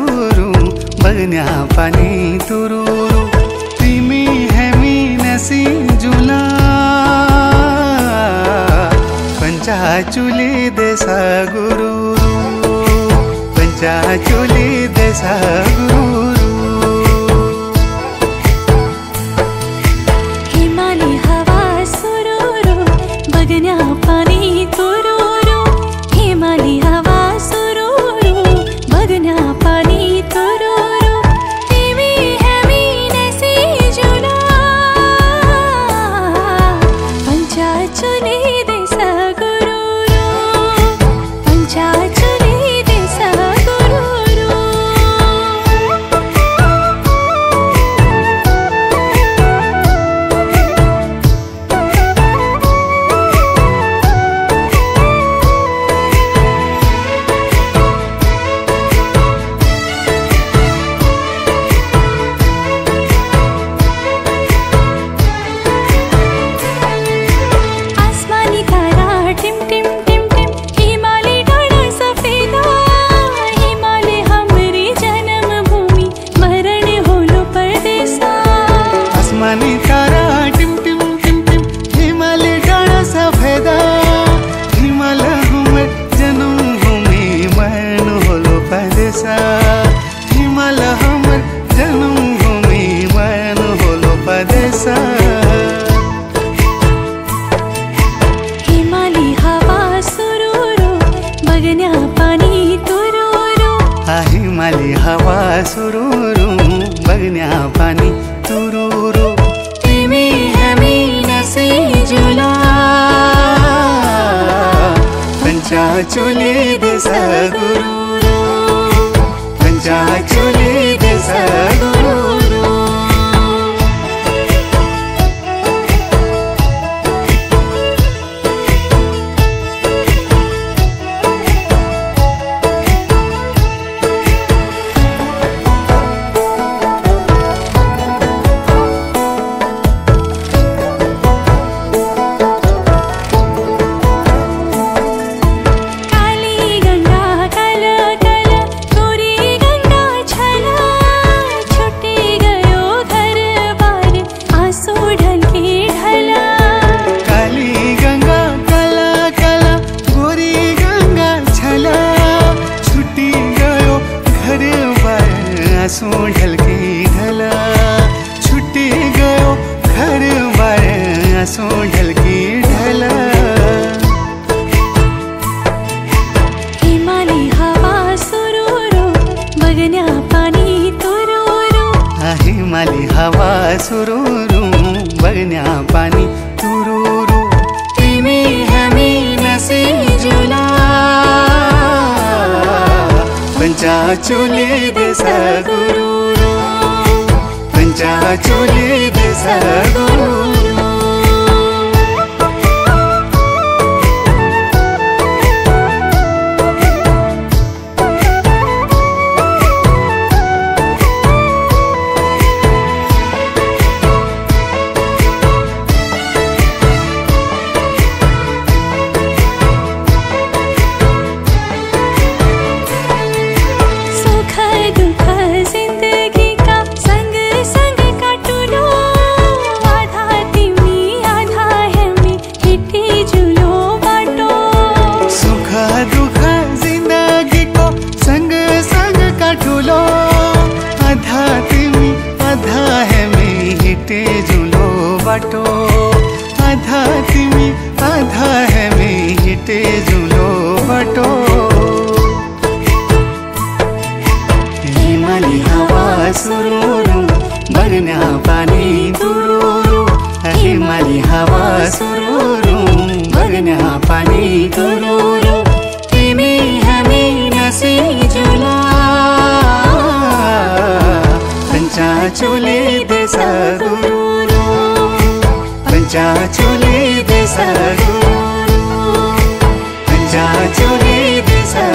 गुरुरू बगन्या पानी तुरुरू तिमी हामी नसी जुला पंचाचुली देसा गुरुरू पंचाचुली देसा गुरुरू हिमाली हवा सुरूरू बगन्या पानी तुरूरू हिमाली हवा सुरूरू बगन्या पानी तुरूरू तिमी हामी नसी जुला पंचाचुली देसा गुरुरू पंचाचुली देसा गुरुरू आसमानी तारा टिम टिम टिम टिम हिमाली डाँडा सफेदा हिमाली हमरी जन्म भूमि मरण होलो परदेसा आसमानी तारा टिम टिम टिम टिम हिमाली डाँडा सफेदा हिमाल हमर जन्म भूमि मरण होलो परदेसा हिमाल हमर जन्म भूमि मरण होलो परदेसा हिमाली हवा सुरूरू बगन्या पानी तुरूरू हिमाली हवा सुरुरू बगन्या पानी तुरुरू तिमी हामी नसी जुला पंचाचुली देसा गुरुरू पंचाचुली देसा गुरुरू काली गंगा कल कल गोरी गंगा छला छुटी गयो घर बार आंसू ढलके ढला काली गंगा कला कला गोरी गंगा छला छुट्टी गयो घर बार आंसू ढलके ढला छुट्टी गयो घर बार आंसू ढलके ढला हिमाली हवा सुरूरू बगन्या पानी तुरूरू हिमाली हवा सुरुरू बगन्या पानी तुरुरू तिमी हामी नसी जुला पंचाचुली देसा गुरुरू पंचाचुली देसा गुरुरू सुख दुख जिंदगी का संग संग काटू लो आधा तिमी आधा हमी हिटी जुलो बाटो सुख दुख जिंदगी को संग संग काटुलो आधा तिमी आधा है मैं हिटे जुलो बाटो आधा तिमी आधा है मैं हिटे जुलो बाटो हिमाली हवा सुरुरू बगन्या पानी तुरुरू हिमाली हवा सुरुरू बगन्या पानी तुरुरू तिमी हामी नसी जुला पंचाचुली देसा गुरुरू पंचाचुली देसा गुरुरू पंचाचुली देसा